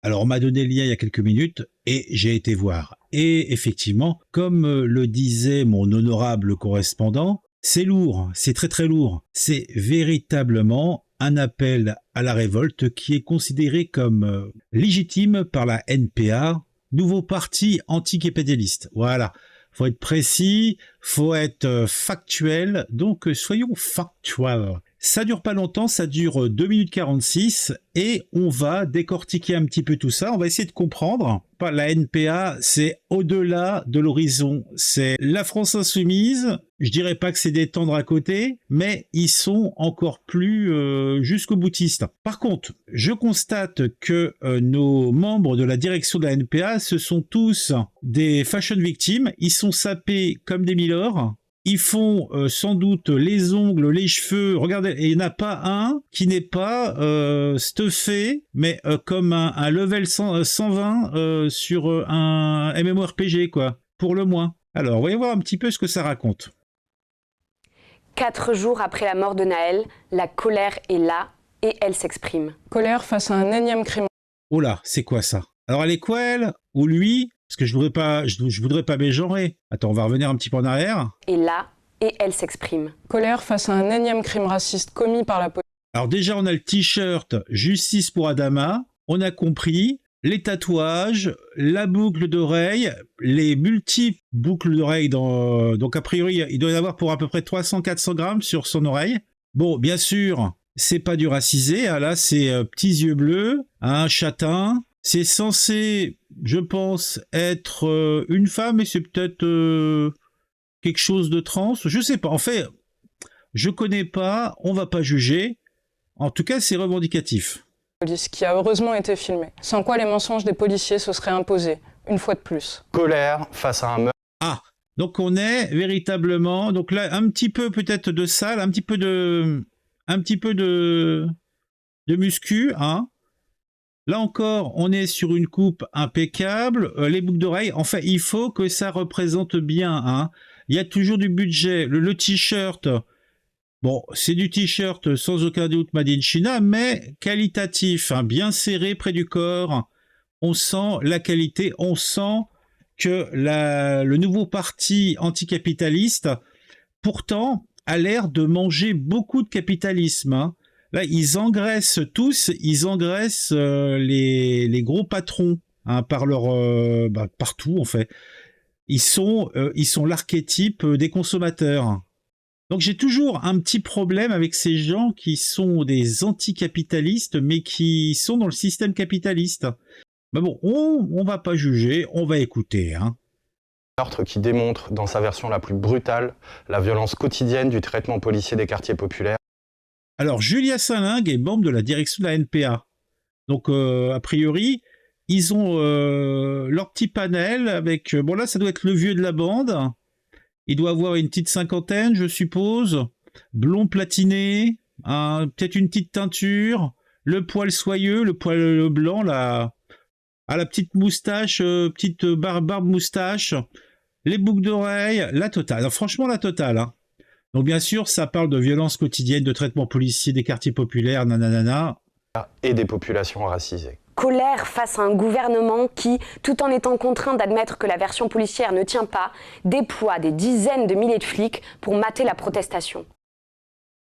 Alors, on m'a donné le lien il y a quelques minutes et j'ai été voir. Et effectivement, comme le disait mon honorable correspondant, c'est lourd, c'est très très lourd. C'est véritablement un appel à la révolte qui est considéré comme légitime par la NPA, nouveau parti anticapitaliste. Voilà. Faut être précis, faut être factuel, donc soyons factuels. Ça dure pas longtemps, ça dure 2 minutes 46 et on va décortiquer un petit peu tout ça. On va essayer de comprendre. La NPA, c'est au-delà de l'horizon. C'est la France insoumise. Je dirais pas que c'est des tendres à côté, mais ils sont encore plus jusqu'au boutiste. Par contre, je constate que nos membres de la direction de la NPA, ce sont tous des fashion victimes. Ils sont sapés comme des milords. Ils font sans doute les ongles, les cheveux. Regardez, il n'y en a pas un qui n'est pas stuffé, mais comme un level 120 sur un MMORPG, quoi, pour le moins. Alors, voyons voir un petit peu ce que ça raconte. 4 jours après la mort de Naël, la colère est là et elle s'exprime. Colère face à un énième crime. Oh là, c'est quoi ça? Alors, elle est quoi, elle? Ou lui? Parce que je voudrais pas mégenrer. Attends, on va revenir un petit peu en arrière. Et là, et elle s'exprime. Colère face à un énième crime raciste commis par la police. Alors déjà, on a le t-shirt « Justice pour Adama ». On a compris les tatouages, la boucle d'oreille, les multiples boucles d'oreilles. Donc a priori, il doit y en avoir pour à peu près 300-400 grammes sur son oreille. Bon, bien sûr, c'est pas du racisé. Hein, là, c'est petits yeux bleus, un châtain. C'est censé, je pense, être une femme, et c'est peut-être quelque chose de trans. Je sais pas. En fait, je connais pas. On va pas juger. En tout cas, c'est revendicatif. Police qui a heureusement été filmé. Sans quoi les mensonges des policiers se seraient imposés, une fois de plus. Colère face à un meurtre. Ah, donc on est véritablement, donc là un petit peu peut-être de sale, un petit peu de muscu, hein. Là encore, on est sur une coupe impeccable, les boucles d'oreilles. Enfin, il faut que ça représente bien, hein. Il y a toujours du budget. Le t-shirt. Bon, c'est du t-shirt sans aucun doute made in China, mais qualitatif, hein, bien serré près du corps. On sent la qualité, on sent que le nouveau parti anticapitaliste, pourtant, a l'air de manger beaucoup de capitalisme. Hein. Là, ils engraissent tous, les gros patrons, hein, par leur partout en fait. Ils sont l'archétype des consommateurs. Donc j'ai toujours un petit problème avec ces gens qui sont des anticapitalistes, mais qui sont dans le système capitaliste. Mais bon, on va pas juger, on va écouter. Hein. Meurtre qui démontre, dans sa version la plus brutale, la violence quotidienne du traitement policier des quartiers populaires. Alors, Julia Salingue est membre de la direction de la NPA. Donc, a priori, ils ont leur petit panel avec... bon là, ça doit être le vieux de la bande. Il doit avoir une petite cinquantaine, je suppose. Blond platiné, peut-être une petite teinture, le poil soyeux, le poil blanc, la petite moustache, petite barbe moustache, les boucles d'oreilles, la totale. Alors, franchement, la totale. Hein. Donc, bien sûr, ça parle de violence quotidienne, de traitement policier des quartiers populaires, nanana. Et des populations racisées. Colère face à un gouvernement qui, tout en étant contraint d'admettre que la version policière ne tient pas, déploie des dizaines de milliers de flics pour mater la protestation.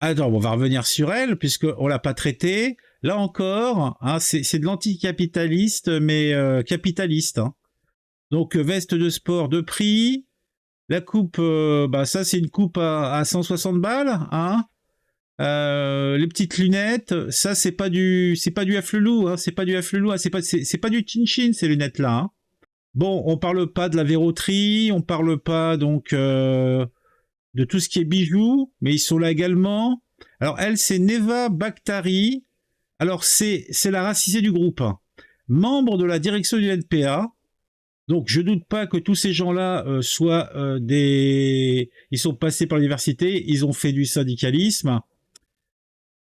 Attends, on va revenir sur elle, puisqu'on ne l'a pas traitée. Là encore, hein, c'est de l'anticapitaliste, mais capitaliste. Hein. Donc, veste de sport de prix. La coupe, ça c'est une coupe à 160 balles. Hein. Les petites lunettes, ça c'est pas du afflelou, hein, c'est pas du afflelou, hein, c'est pas du chin-chin ces lunettes là. Hein. Bon, on parle pas de la verroterie, on parle pas donc de tout ce qui est bijoux, mais ils sont là également. Alors elle c'est Neva Bakhtari, alors c'est la racisée du groupe, hein. Membre de la direction du NPA. Donc je doute pas que tous ces gens-là soient ils sont passés par l'université, ils ont fait du syndicalisme.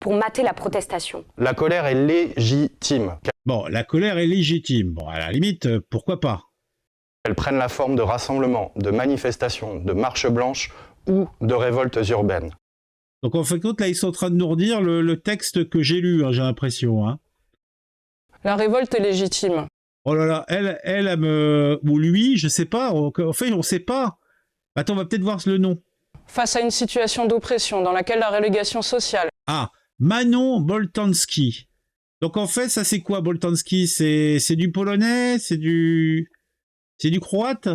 Pour mater la protestation. La colère est légitime. Bon, la colère est légitime. Bon, à la limite, pourquoi pas? Elles prennent la forme de rassemblements, de manifestations, de marches blanches ou de révoltes urbaines. Donc en fait, là, ils sont en train de nous redire le texte que j'ai lu, hein, j'ai l'impression. Hein. La révolte est légitime. Oh là là, elle me... Ou lui, je sais pas. En fait, on sait pas. Attends, on va peut-être voir le nom. Face à une situation d'oppression dans laquelle la relégation sociale... Ah, Manon Boltanski. Donc en fait, ça c'est quoi Boltanski? C'est du polonais? C'est du croate?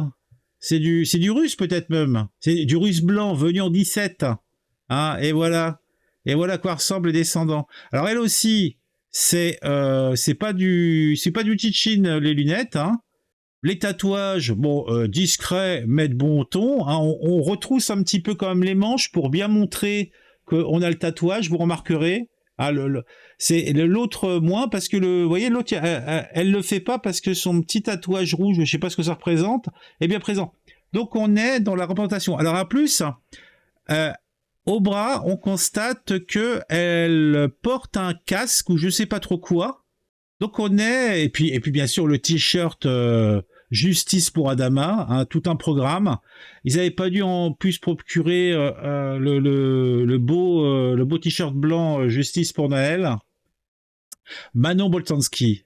C'est du russe peut-être même. C'est du russe blanc venu en 17. Hein, et voilà. Et voilà à quoi ressemblent les descendants. Alors elle aussi, c'est pas du Tchin les lunettes. Hein. Les tatouages, bon, discrets, mais de bon ton. Hein. On retrousse un petit peu quand même les manches pour bien montrer qu'on a le tatouage. Vous remarquerez. Ah, c'est l'autre moins parce que vous voyez l'autre elle le fait pas parce que son petit tatouage rouge, je sais pas ce que ça représente, est bien présent. Donc on est dans la représentation. Alors à plus, au bras, on constate que elle porte un casque ou je sais pas trop quoi. Donc on est et puis bien sûr le t-shirt Justice pour Adama, hein, tout un programme. Ils n'avaient pas dû en plus procurer le beau t-shirt blanc Justice pour Noël. Manon Boltanski.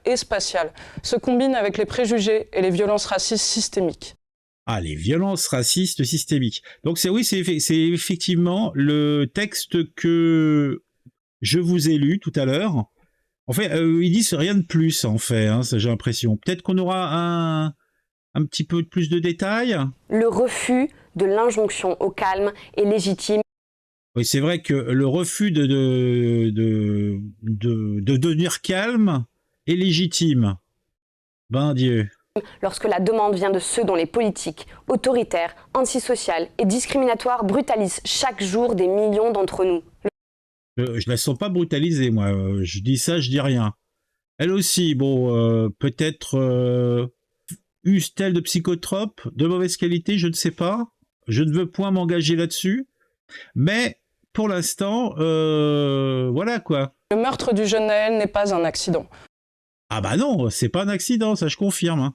et spatiale se combinent avec les préjugés et les violences racistes systémiques. Ah, les violences racistes systémiques. Donc c'est effectivement le texte que je vous ai lu tout à l'heure. En fait, ils disent rien de plus, en fait, hein, j'ai l'impression. Peut-être qu'on aura un petit peu plus de détails. Le refus de l'injonction au calme est légitime. Oui, c'est vrai que le refus de devenir calme est légitime. Ben Dieu. Lorsque la demande vient de ceux dont les politiques autoritaires, antisociales et discriminatoires brutalisent chaque jour des millions d'entre nous. Je la sens pas brutalisée, moi. Je dis ça, je dis rien. Elle aussi, bon, peut-être use-t-elle de psychotropes de mauvaise qualité, je ne sais pas. Je ne veux point m'engager là-dessus. Mais pour l'instant, voilà quoi. Le meurtre du jeune Naël n'est pas un accident. Ah bah non, c'est pas un accident, ça je confirme. Hein.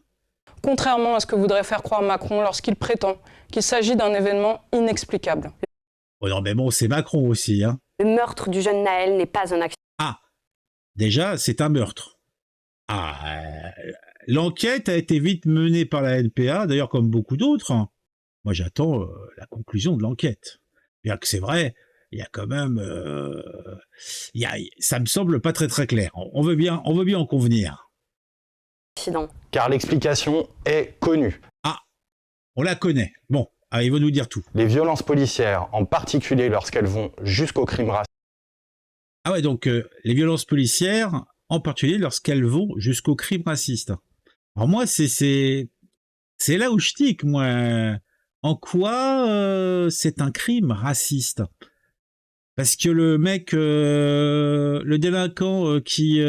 Contrairement à ce que voudrait faire croire Macron lorsqu'il prétend qu'il s'agit d'un événement inexplicable. Oh non, mais bon, c'est Macron aussi, hein. Le meurtre du jeune Naël n'est pas un accident. Ah, déjà, c'est un meurtre. Ah, l'enquête a été vite menée par la NPA, d'ailleurs comme beaucoup d'autres. Hein. Moi, j'attends la conclusion de l'enquête. Bien que c'est vrai, il y a quand même... ça me semble pas très très clair. On veut bien en convenir. Car l'explication est connue. Ah, on la connaît. Bon, il va nous dire tout. Les violences policières, en particulier lorsqu'elles vont jusqu'au crime raciste. Ah ouais, donc les violences policières, en particulier lorsqu'elles vont jusqu'au crime raciste. Alors moi, c'est là où je tique, moi. En quoi c'est un crime raciste? Parce que le mec, le délinquant qui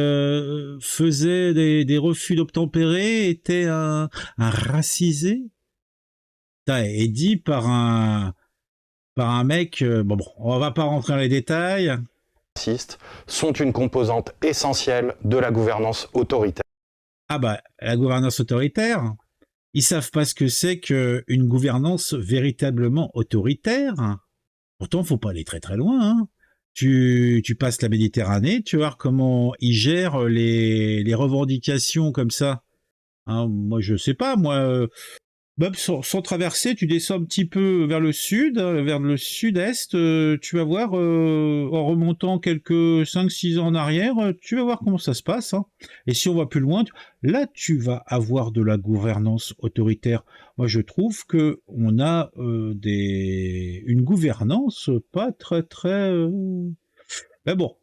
faisait des refus d'obtempérer était un racisé et dit par un mec, bon, on va pas rentrer dans les détails. Racistes sont une composante essentielle de la gouvernance autoritaire. Ah bah, la gouvernance autoritaire, ils savent pas ce que c'est qu'une gouvernance véritablement autoritaire. Pourtant, faut pas aller très très loin. Hein. Tu passes la Méditerranée, tu vas voir comment ils gèrent les revendications comme ça. Hein, moi, je sais pas, moi... Même sans traverser, tu descends un petit peu vers le sud, vers le sud-est, tu vas voir, en remontant quelques 5-6 ans en arrière, tu vas voir comment ça se passe. Hein. Et si on va plus loin, là tu vas avoir de la gouvernance autoritaire. Moi je trouve que on a une gouvernance pas très très... Mais bon.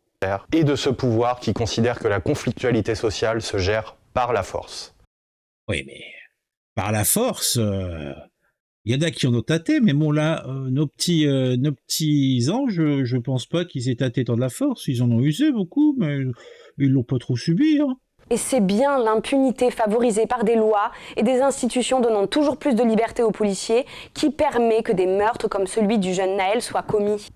Et de ce pouvoir qui considère que la conflictualité sociale se gère par la force. Oui, mais... Par la force, il y en a qui en ont tâté, mais bon là, nos petits anges, je pense pas qu'ils aient tâté tant de la force, ils en ont usé beaucoup, mais ils l'ont pas trop subi. Hein. Et c'est bien l'impunité favorisée par des lois et des institutions donnant toujours plus de liberté aux policiers qui permet que des meurtres comme celui du jeune Naël soient commis.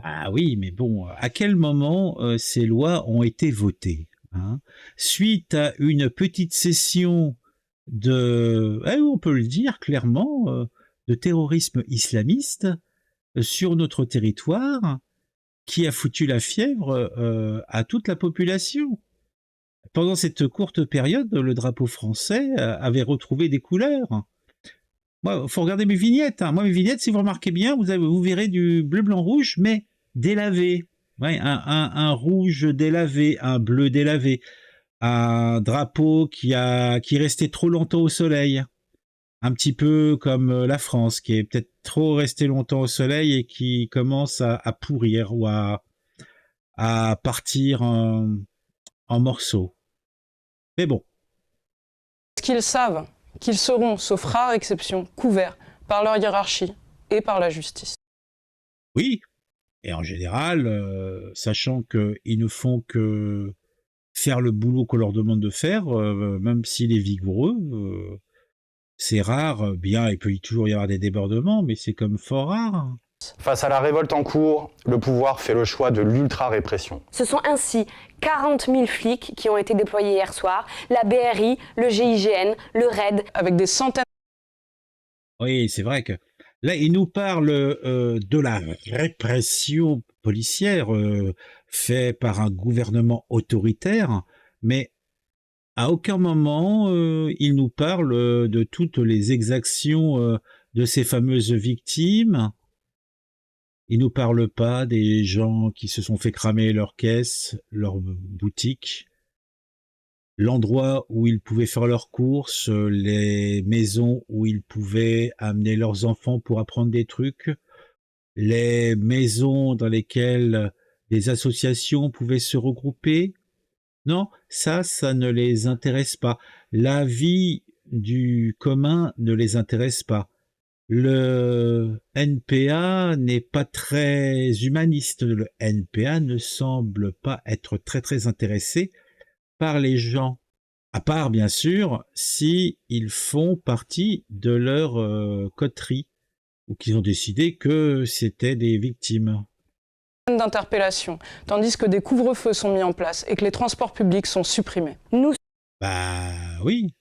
Ah oui, mais bon, à quel moment ces lois ont été votées hein? Suite à une petite session on peut le dire clairement, de terrorisme islamiste sur notre territoire qui a foutu la fièvre à toute la population. pendant cette courte période, le drapeau français avait retrouvé des couleurs. Moi, faut regarder mes vignettes, hein. Moi, mes vignettes, si vous remarquez bien, vous verrez du bleu, blanc, rouge, mais délavé. Ouais, un rouge délavé, un bleu délavé, un drapeau qui restait trop longtemps au soleil. Un petit peu comme la France, qui est peut-être trop resté longtemps au soleil et qui commence à pourrir ou à partir en morceaux. Mais bon. Parce qu'ils savent qu'ils seront, sauf rare exception, couverts par leur hiérarchie et par la justice. Oui, et en général, sachant qu'ils ne font que faire le boulot qu'on leur demande de faire, même s'il est vigoureux, c'est rare, bien, il peut toujours y avoir des débordements, mais c'est comme fort rare. Face à la révolte en cours, le pouvoir fait le choix de l'ultra-répression. Ce sont ainsi 40 000 flics qui ont été déployés hier soir, la BRI, le GIGN, le RAID. Avec des centaines. Oui, c'est vrai que là, il nous parle de la répression policière faite par un gouvernement autoritaire, mais à aucun moment il nous parle de toutes les exactions de ces fameuses victimes. Il nous parle pas des gens qui se sont fait cramer leurs caisses, leurs boutiques, l'endroit où ils pouvaient faire leurs courses, les maisons où ils pouvaient amener leurs enfants pour apprendre des trucs, les maisons dans lesquelles des associations pouvaient se regrouper. Non, ça ne les intéresse pas. La vie du commun ne les intéresse pas. Le NPA n'est pas très humaniste. Le NPA ne semble pas être très intéressé par les gens. À part, bien sûr, si ils font partie de leur coterie ou qu'ils ont décidé que c'était des victimes. D'interpellation, tandis que des couvre-feux sont mis en place et que les transports publics sont supprimés. Bah oui.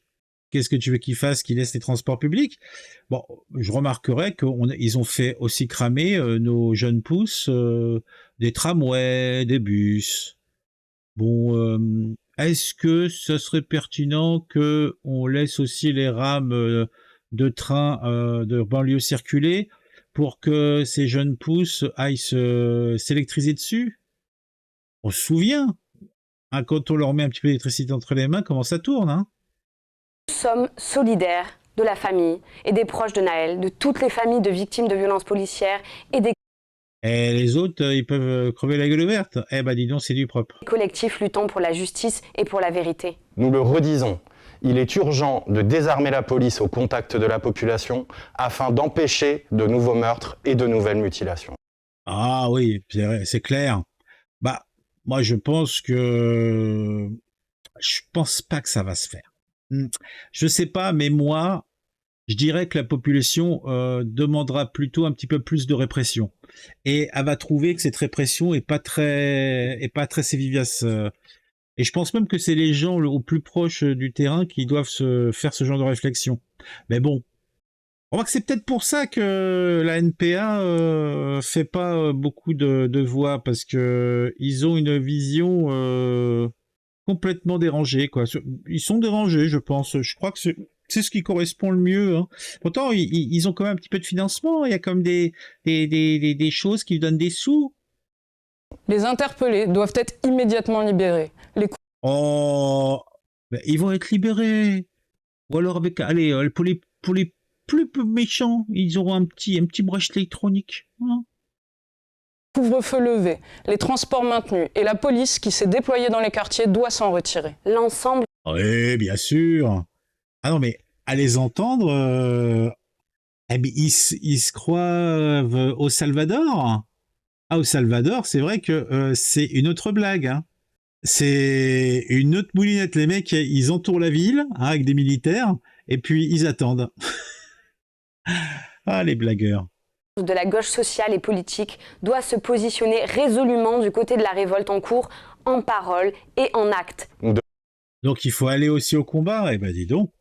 Qu'est-ce que tu veux qu'ils fassent, qu'ils laissent les transports publics? Bon, je remarquerai qu'ils ont fait aussi cramer nos jeunes pousses des tramways, des bus. Bon, est-ce que ce serait pertinent que on laisse aussi les rames de train de banlieue circuler pour que ces jeunes pousses aillent s'électriser dessus? On se souvient, hein, quand on leur met un petit peu d'électricité entre les mains, comment ça tourne, hein? Nous sommes solidaires de la famille et des proches de Naël, de toutes les familles de victimes de violences policières et des Et les autres, ils peuvent crever la gueule ouverte. Eh ben dis donc, c'est du propre. collectifs luttant pour la justice et pour la vérité. Nous le redisons, il est urgent de désarmer la police au contact de la population afin d'empêcher de nouveaux meurtres et de nouvelles mutilations. Ah oui, c'est clair. Bah, moi je pense pas que ça va se faire. Je sais pas, mais moi, je dirais que la population demandera plutôt un petit peu plus de répression. Et elle va trouver que cette répression est pas très vivace. Et je pense même que c'est les gens au plus proche du terrain qui doivent se faire ce genre de réflexion. Mais bon, on voit que c'est peut-être pour ça que la NPA fait pas beaucoup de voix, parce que ils ont une vision complètement dérangée, quoi. Ils sont dérangés, je pense. Je crois que c'est ce qui correspond le mieux, hein. Pourtant, ils ont quand même un petit peu de financement. Il y a comme des choses qui donnent des sous. Les interpellés doivent être immédiatement libérés. Oh, ben, ils vont être libérés. Ou alors allez, pour les plus méchants, ils auront un petit bracelet électronique, hein. Couvre-feu levé, les transports maintenus et la police qui s'est déployée dans les quartiers doit s'en retirer. L'ensemble. Oui, bien sûr. Ah non, mais à les entendre, eh bien, ils se croient au Salvador. Ah, au Salvador, c'est vrai que c'est une autre blague, hein. C'est une autre moulinette. Les mecs, ils entourent la ville, hein, avec des militaires, et puis ils attendent. Ah, les blagueurs. De la gauche sociale et politique doit se positionner résolument du côté de la révolte en cours, en parole et en acte. Donc il faut aller aussi au combat. Eh ben dis donc.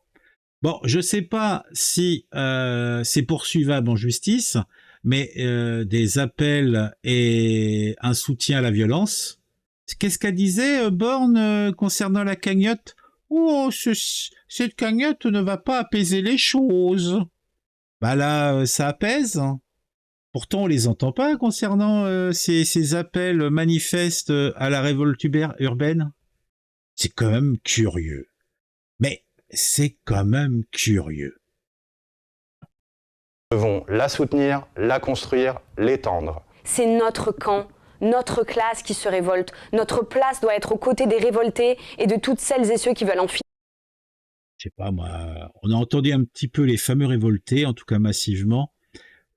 Bon, je sais pas si c'est poursuivable en justice, mais des appels et un soutien à la violence, Qu'est-ce qu'elle disait, Borne, concernant la cagnotte? Oh, cette cagnotte ne va pas apaiser les choses. Bah là, ça apaise. Pourtant, on les entend pas concernant ces appels manifestes à la révolte urbaine. C'est quand même curieux. Mais c'est quand même curieux. Nous devons la soutenir, la construire, l'étendre. C'est notre camp, notre classe qui se révolte. Notre place doit être aux côtés des révoltés et de toutes celles et ceux qui veulent en finir. Je sais pas moi, on a entendu un petit peu les fameux révoltés, en tout cas massivement.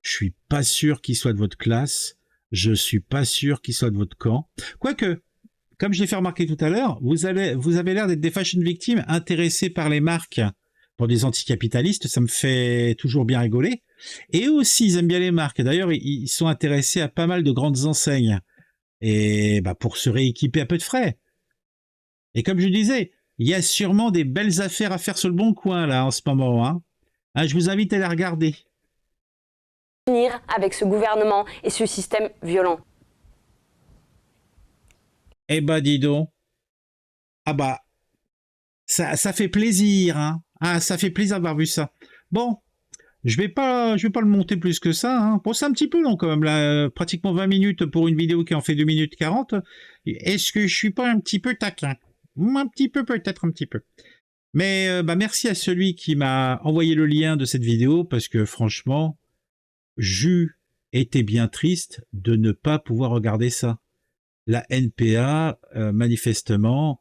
Je suis pas sûr qu'ils soient de votre classe. Je suis pas sûr qu'ils soient de votre camp. Quoique, comme je l'ai fait remarquer tout à l'heure, vous avez l'air d'être des fashion victimes intéressés par les marques pour des anticapitalistes. Ça me fait toujours bien rigoler. Et eux aussi, ils aiment bien les marques. D'ailleurs, ils sont intéressés à pas mal de grandes enseignes. Et bah, pour se rééquiper à peu de frais. Et comme je disais, il y a sûrement des belles affaires à faire sur le bon coin, là, en ce moment. Hein. Je vous invite à les regarder. Avec ce gouvernement et ce système violent. Eh ben, dis donc. Ah bah, ça fait plaisir, hein. Ah, ça fait plaisir d'avoir vu ça. Bon, je vais pas le monter plus que ça, hein. Bon, c'est un petit peu long quand même, là, pratiquement 20 minutes pour une vidéo qui en fait 2 minutes 40. Est-ce que je suis pas un petit peu taquin? Un petit peu, peut-être un petit peu. Mais bah, merci à celui qui m'a envoyé le lien de cette vidéo, parce que franchement, j'eus été bien triste de ne pas pouvoir regarder ça. La NPA, manifestement,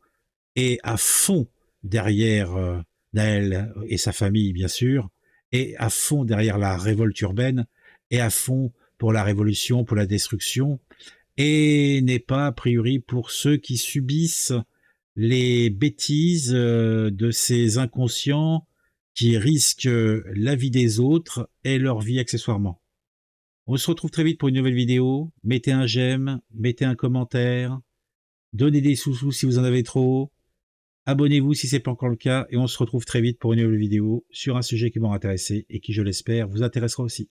est à fond derrière Naël et sa famille, bien sûr, et à fond derrière la révolte urbaine, et à fond pour la révolution, pour la destruction, et n'est pas a priori pour ceux qui subissent les bêtises de ces inconscients qui risquent la vie des autres et leur vie accessoirement. On se retrouve très vite pour une nouvelle vidéo. Mettez un j'aime, mettez un commentaire, donnez des sous-sous si vous en avez trop, abonnez-vous si ce n'est pas encore le cas, et on se retrouve très vite pour une nouvelle vidéo sur un sujet qui m'aura intéressé et qui, je l'espère, vous intéressera aussi.